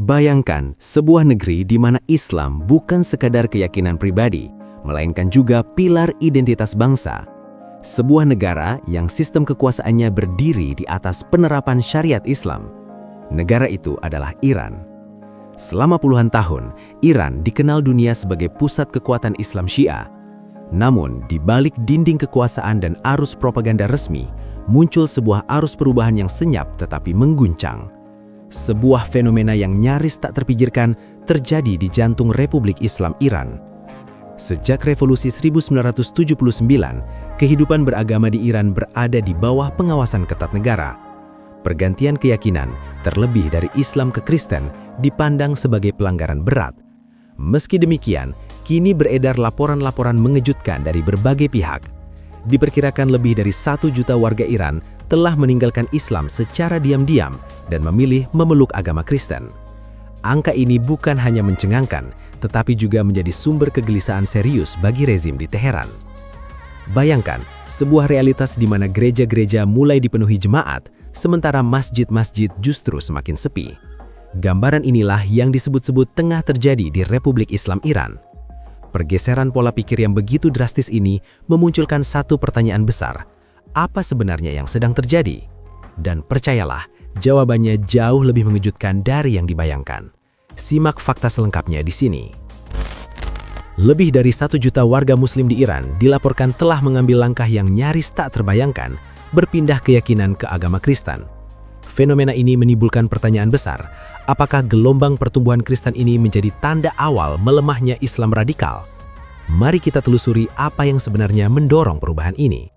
Bayangkan sebuah negeri di mana Islam bukan sekadar keyakinan pribadi, melainkan juga pilar identitas bangsa. Sebuah negara yang sistem kekuasaannya berdiri di atas penerapan syariat Islam. Negara itu adalah Iran. Selama puluhan tahun, Iran dikenal dunia sebagai pusat kekuatan Islam Syiah. Namun, di balik dinding kekuasaan dan arus propaganda resmi, muncul sebuah arus perubahan yang senyap tetapi mengguncang. Sebuah fenomena yang nyaris tak terpikirkan terjadi di jantung Republik Islam Iran. Sejak Revolusi 1979, kehidupan beragama di Iran berada di bawah pengawasan ketat negara. Pergantian keyakinan, terlebih dari Islam ke Kristen, dipandang sebagai pelanggaran berat. Meski demikian, kini beredar laporan-laporan mengejutkan dari berbagai pihak. Diperkirakan lebih dari 1 juta warga Iran telah meninggalkan Islam secara diam-diam dan memilih memeluk agama Kristen. Angka ini bukan hanya mencengangkan, tetapi juga menjadi sumber kegelisahan serius bagi rezim di Teheran. Bayangkan, sebuah realitas di mana gereja-gereja mulai dipenuhi jemaat, sementara masjid-masjid justru semakin sepi. Gambaran inilah yang disebut-sebut tengah terjadi di Republik Islam Iran. Pergeseran pola pikir yang begitu drastis ini memunculkan satu pertanyaan besar. Apa sebenarnya yang sedang terjadi? Dan percayalah, jawabannya jauh lebih mengejutkan dari yang dibayangkan. Simak fakta selengkapnya di sini. Lebih dari 1 juta warga muslim di Iran dilaporkan telah mengambil langkah yang nyaris tak terbayangkan, berpindah keyakinan ke agama Kristen. Fenomena ini menimbulkan pertanyaan besar, apakah gelombang pertumbuhan Kristen ini menjadi tanda awal melemahnya Islam radikal? Mari kita telusuri apa yang sebenarnya mendorong perubahan ini.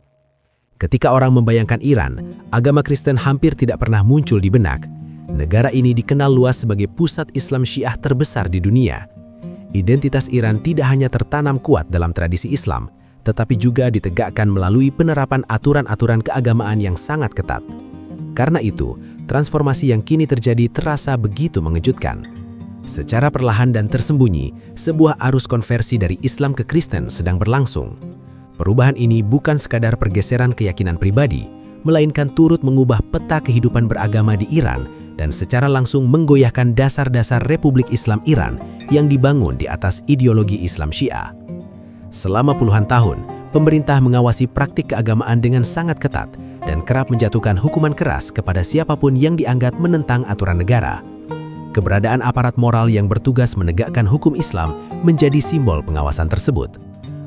Ketika orang membayangkan Iran, agama Kristen hampir tidak pernah muncul di benak. Negara ini dikenal luas sebagai pusat Islam Syiah terbesar di dunia. Identitas Iran tidak hanya tertanam kuat dalam tradisi Islam, tetapi juga ditegakkan melalui penerapan aturan-aturan keagamaan yang sangat ketat. Karena itu, transformasi yang kini terjadi terasa begitu mengejutkan. Secara perlahan dan tersembunyi, sebuah arus konversi dari Islam ke Kristen sedang berlangsung. Perubahan ini bukan sekadar pergeseran keyakinan pribadi, melainkan turut mengubah peta kehidupan beragama di Iran dan secara langsung menggoyahkan dasar-dasar Republik Islam Iran yang dibangun di atas ideologi Islam Syiah. Selama puluhan tahun, pemerintah mengawasi praktik keagamaan dengan sangat ketat dan kerap menjatuhkan hukuman keras kepada siapapun yang dianggap menentang aturan negara. Keberadaan aparat moral yang bertugas menegakkan hukum Islam menjadi simbol pengawasan tersebut.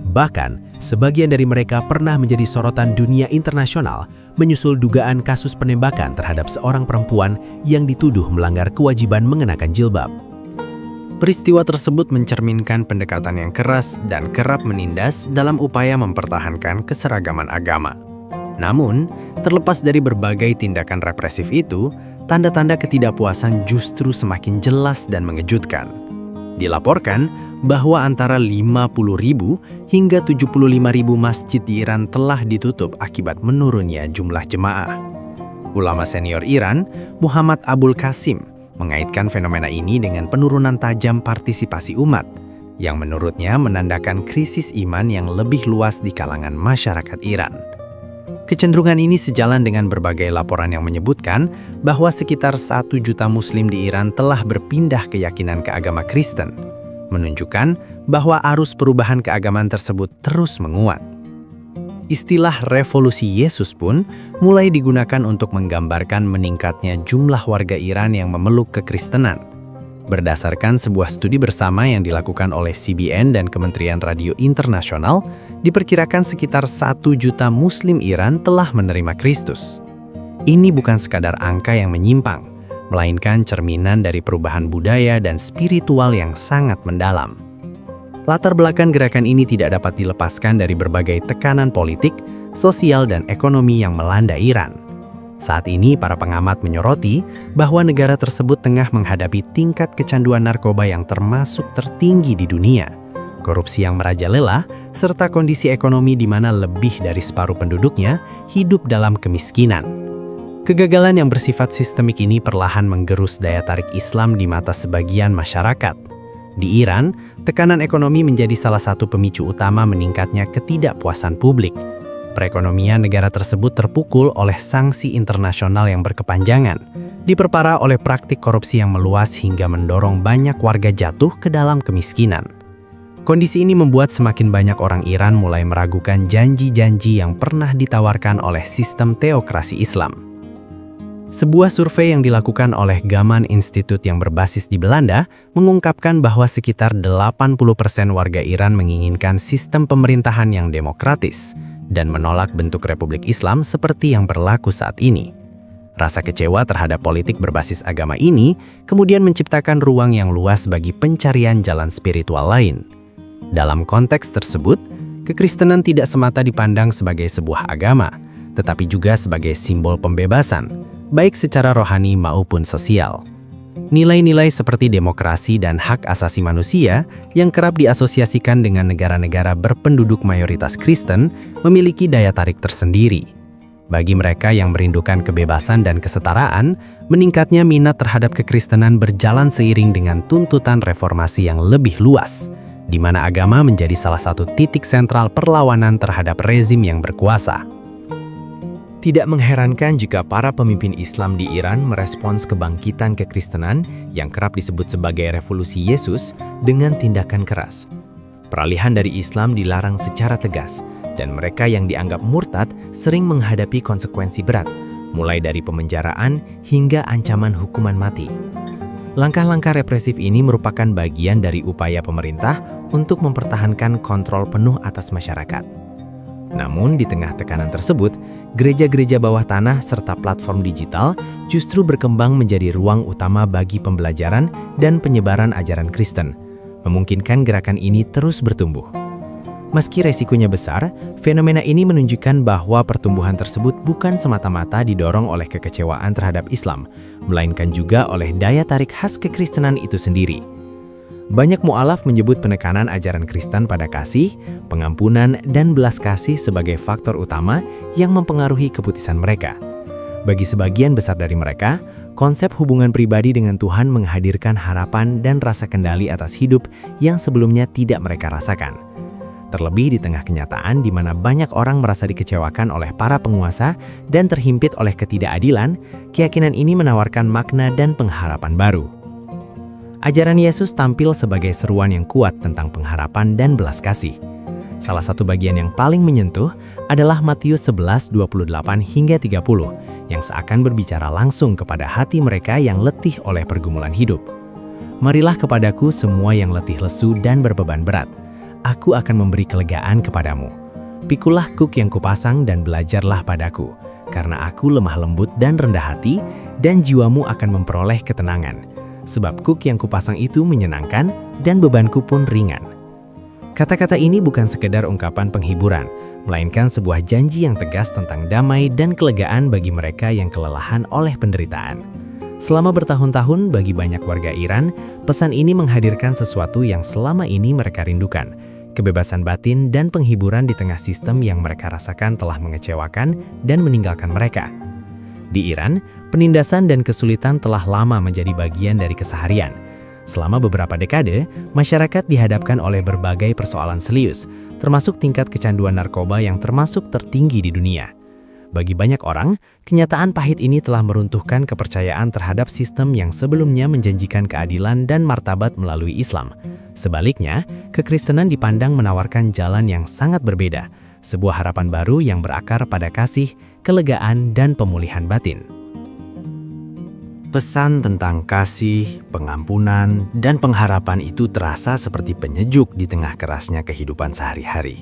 Bahkan, sebagian dari mereka pernah menjadi sorotan dunia internasional menyusul dugaan kasus penembakan terhadap seorang perempuan yang dituduh melanggar kewajiban mengenakan jilbab. Peristiwa tersebut mencerminkan pendekatan yang keras dan kerap menindas dalam upaya mempertahankan keseragaman agama. Namun, terlepas dari berbagai tindakan represif itu, tanda-tanda ketidakpuasan justru semakin jelas dan mengejutkan. Dilaporkan bahwa antara 50.000 hingga 75.000 masjid di Iran telah ditutup akibat menurunnya jumlah jemaah. Ulama senior Iran, Muhammad Abul Qasim, mengaitkan fenomena ini dengan penurunan tajam partisipasi umat, yang menurutnya menandakan krisis iman yang lebih luas di kalangan masyarakat Iran. Kecenderungan ini sejalan dengan berbagai laporan yang menyebutkan bahwa sekitar 1 juta muslim di Iran telah berpindah keyakinan ke agama Kristen, menunjukkan bahwa arus perubahan keagamaan tersebut terus menguat. Istilah revolusi Yesus pun mulai digunakan untuk menggambarkan meningkatnya jumlah warga Iran yang memeluk kekristenan. Berdasarkan sebuah studi bersama yang dilakukan oleh CBN dan Kementerian Radio Internasional, diperkirakan sekitar 1 juta muslim Iran telah menerima Kristus. Ini bukan sekadar angka yang menyimpang, melainkan cerminan dari perubahan budaya dan spiritual yang sangat mendalam. Latar belakang gerakan ini tidak dapat dilepaskan dari berbagai tekanan politik, sosial, dan ekonomi yang melanda Iran. Saat ini, para pengamat menyoroti bahwa negara tersebut tengah menghadapi tingkat kecanduan narkoba yang termasuk tertinggi di dunia, korupsi yang merajalela, serta kondisi ekonomi di mana lebih dari separuh penduduknya hidup dalam kemiskinan. Kegagalan yang bersifat sistemik ini perlahan menggerus daya tarik Islam di mata sebagian masyarakat. Di Iran, tekanan ekonomi menjadi salah satu pemicu utama meningkatnya ketidakpuasan publik. Perekonomian negara tersebut terpukul oleh sanksi internasional yang berkepanjangan, diperparah oleh praktik korupsi yang meluas hingga mendorong banyak warga jatuh ke dalam kemiskinan. Kondisi ini membuat semakin banyak orang Iran mulai meragukan janji-janji yang pernah ditawarkan oleh sistem teokrasi Islam. Sebuah survei yang dilakukan oleh Gaman Institute yang berbasis di Belanda mengungkapkan bahwa sekitar 80% warga Iran menginginkan sistem pemerintahan yang demokratis dan menolak bentuk Republik Islam seperti yang berlaku saat ini. Rasa kecewa terhadap politik berbasis agama ini kemudian menciptakan ruang yang luas bagi pencarian jalan spiritual lain. Dalam konteks tersebut, kekristenan tidak semata dipandang sebagai sebuah agama, tetapi juga sebagai simbol pembebasan, baik secara rohani maupun sosial. Nilai-nilai seperti demokrasi dan hak asasi manusia yang kerap diasosiasikan dengan negara-negara berpenduduk mayoritas Kristen memiliki daya tarik tersendiri. Bagi mereka yang merindukan kebebasan dan kesetaraan, meningkatnya minat terhadap kekristenan berjalan seiring dengan tuntutan reformasi yang lebih luas, di mana agama menjadi salah satu titik sentral perlawanan terhadap rezim yang berkuasa. Tidak mengherankan jika para pemimpin Islam di Iran merespons kebangkitan kekristenan yang kerap disebut sebagai revolusi Yesus dengan tindakan keras. Peralihan dari Islam dilarang secara tegas, dan mereka yang dianggap murtad sering menghadapi konsekuensi berat, mulai dari pemenjaraan hingga ancaman hukuman mati. Langkah-langkah represif ini merupakan bagian dari upaya pemerintah untuk mempertahankan kontrol penuh atas masyarakat. Namun, di tengah tekanan tersebut, gereja-gereja bawah tanah serta platform digital justru berkembang menjadi ruang utama bagi pembelajaran dan penyebaran ajaran Kristen, memungkinkan gerakan ini terus bertumbuh. Meski resikonya besar, fenomena ini menunjukkan bahwa pertumbuhan tersebut bukan semata-mata didorong oleh kekecewaan terhadap Islam, melainkan juga oleh daya tarik khas kekristenan itu sendiri. Banyak mu'alaf menyebut penekanan ajaran Kristen pada kasih, pengampunan, dan belas kasih sebagai faktor utama yang mempengaruhi keputusan mereka. Bagi sebagian besar dari mereka, konsep hubungan pribadi dengan Tuhan menghadirkan harapan dan rasa kendali atas hidup yang sebelumnya tidak mereka rasakan. Terlebih di tengah kenyataan di mana banyak orang merasa dikecewakan oleh para penguasa dan terhimpit oleh ketidakadilan, keyakinan ini menawarkan makna dan pengharapan baru. Ajaran Yesus tampil sebagai seruan yang kuat tentang pengharapan dan belas kasih. Salah satu bagian yang paling menyentuh adalah Matius 11:28 hingga 30, yang seakan berbicara langsung kepada hati mereka yang letih oleh pergumulan hidup. Marilah kepadaku semua yang letih lesu dan berbeban berat. Aku akan memberi kelegaan kepadamu. Pikulah kuk yang kupasang dan belajarlah padaku, karena aku lemah lembut dan rendah hati, dan jiwamu akan memperoleh ketenangan. Sebab kuk yang kupasang itu menyenangkan dan bebanku pun ringan. Kata-kata ini bukan sekedar ungkapan penghiburan, melainkan sebuah janji yang tegas tentang damai dan kelegaan bagi mereka yang kelelahan oleh penderitaan. Selama bertahun-tahun bagi banyak warga Iran, pesan ini menghadirkan sesuatu yang selama ini mereka rindukan, kebebasan batin dan penghiburan di tengah sistem yang mereka rasakan telah mengecewakan dan meninggalkan mereka. Di Iran, penindasan dan kesulitan telah lama menjadi bagian dari keseharian. Selama beberapa dekade, masyarakat dihadapkan oleh berbagai persoalan serius, termasuk tingkat kecanduan narkoba yang termasuk tertinggi di dunia. Bagi banyak orang, kenyataan pahit ini telah meruntuhkan kepercayaan terhadap sistem yang sebelumnya menjanjikan keadilan dan martabat melalui Islam. Sebaliknya, kekristenan dipandang menawarkan jalan yang sangat berbeda, sebuah harapan baru yang berakar pada kasih, kelegaan, dan pemulihan batin. Pesan tentang kasih, pengampunan, dan pengharapan itu terasa seperti penyejuk di tengah kerasnya kehidupan sehari-hari.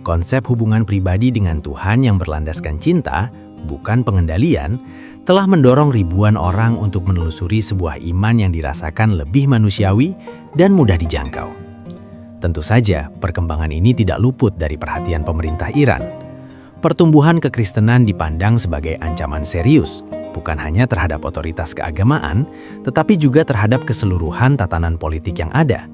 Konsep hubungan pribadi dengan Tuhan yang berlandaskan cinta, bukan pengendalian, telah mendorong ribuan orang untuk menelusuri sebuah iman yang dirasakan lebih manusiawi dan mudah dijangkau. Tentu saja, perkembangan ini tidak luput dari perhatian pemerintah Iran. Pertumbuhan kekristenan dipandang sebagai ancaman serius, bukan hanya terhadap otoritas keagamaan, tetapi juga terhadap keseluruhan tatanan politik yang ada.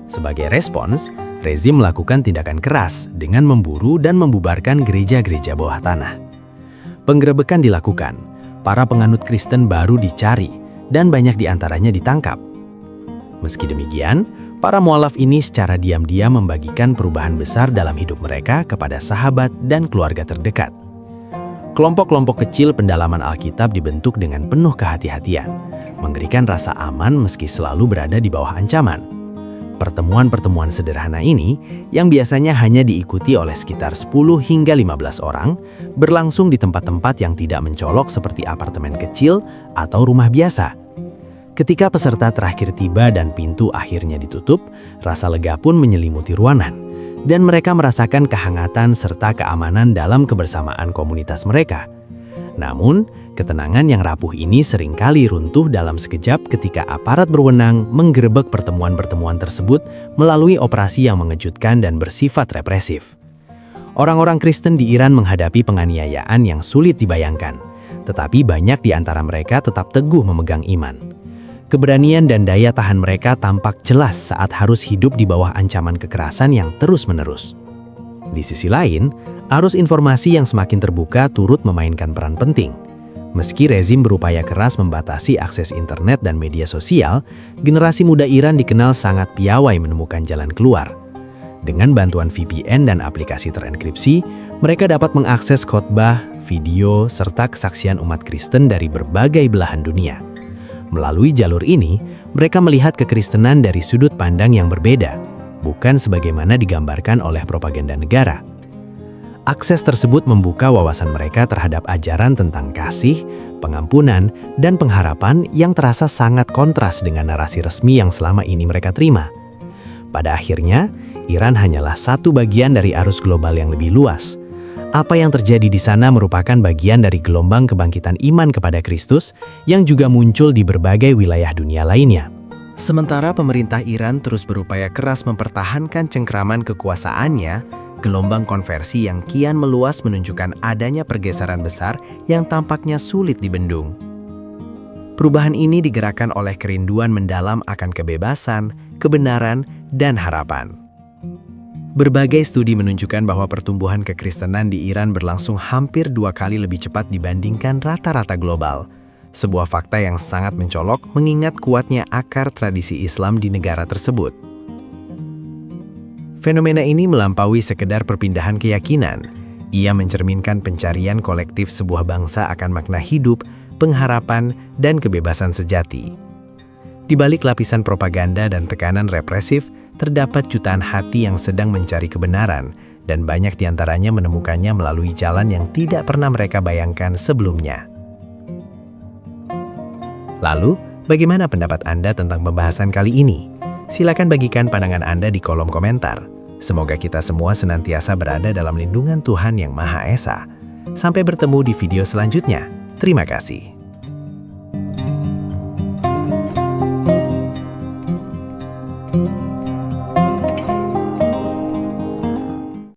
Sebagai respons, rezim melakukan tindakan keras dengan memburu dan membubarkan gereja-gereja bawah tanah. Penggerebekan dilakukan, para penganut Kristen baru dicari, dan banyak di antaranya ditangkap. Meski demikian, para mu'alaf ini secara diam-diam membagikan perubahan besar dalam hidup mereka kepada sahabat dan keluarga terdekat. Kelompok-kelompok kecil pendalaman Alkitab dibentuk dengan penuh kehati-hatian, memberikan rasa aman meski selalu berada di bawah ancaman. Pertemuan-pertemuan sederhana ini, yang biasanya hanya diikuti oleh sekitar 10 hingga 15 orang, berlangsung di tempat-tempat yang tidak mencolok seperti apartemen kecil atau rumah biasa. Ketika peserta terakhir tiba dan pintu akhirnya ditutup, rasa lega pun menyelimuti ruangan, dan mereka merasakan kehangatan serta keamanan dalam kebersamaan komunitas mereka. Namun, ketenangan yang rapuh ini seringkali runtuh dalam sekejap ketika aparat berwenang menggerebek pertemuan-pertemuan tersebut melalui operasi yang mengejutkan dan bersifat represif. Orang-orang Kristen di Iran menghadapi penganiayaan yang sulit dibayangkan, tetapi banyak di antara mereka tetap teguh memegang iman. Keberanian dan daya tahan mereka tampak jelas saat harus hidup di bawah ancaman kekerasan yang terus-menerus. Di sisi lain, arus informasi yang semakin terbuka turut memainkan peran penting. Meski rezim berupaya keras membatasi akses internet dan media sosial, generasi muda Iran dikenal sangat piawai menemukan jalan keluar. Dengan bantuan VPN dan aplikasi terenkripsi, mereka dapat mengakses khotbah, video, serta kesaksian umat Kristen dari berbagai belahan dunia. Melalui jalur ini, mereka melihat kekristenan dari sudut pandang yang berbeda, bukan sebagaimana digambarkan oleh propaganda negara. Akses tersebut membuka wawasan mereka terhadap ajaran tentang kasih, pengampunan, dan pengharapan yang terasa sangat kontras dengan narasi resmi yang selama ini mereka terima. Pada akhirnya, Iran hanyalah satu bagian dari arus global yang lebih luas. Apa yang terjadi di sana merupakan bagian dari gelombang kebangkitan iman kepada Kristus yang juga muncul di berbagai wilayah dunia lainnya. Sementara pemerintah Iran terus berupaya keras mempertahankan cengkraman kekuasaannya, gelombang konversi yang kian meluas menunjukkan adanya pergeseran besar yang tampaknya sulit dibendung. Perubahan ini digerakkan oleh kerinduan mendalam akan kebebasan, kebenaran, dan harapan. Berbagai studi menunjukkan bahwa pertumbuhan kekristenan di Iran berlangsung hampir 2 kali lebih cepat dibandingkan rata-rata global. Sebuah fakta yang sangat mencolok mengingat kuatnya akar tradisi Islam di negara tersebut. Fenomena ini melampaui sekedar perpindahan keyakinan. Ia mencerminkan pencarian kolektif sebuah bangsa akan makna hidup, pengharapan, dan kebebasan sejati. Di balik lapisan propaganda dan tekanan represif, terdapat jutaan hati yang sedang mencari kebenaran, dan banyak diantaranya menemukannya melalui jalan yang tidak pernah mereka bayangkan sebelumnya. Lalu, bagaimana pendapat Anda tentang pembahasan kali ini? Silakan bagikan pandangan Anda di kolom komentar. Semoga kita semua senantiasa berada dalam lindungan Tuhan Yang Maha Esa. Sampai bertemu di video selanjutnya. Terima kasih.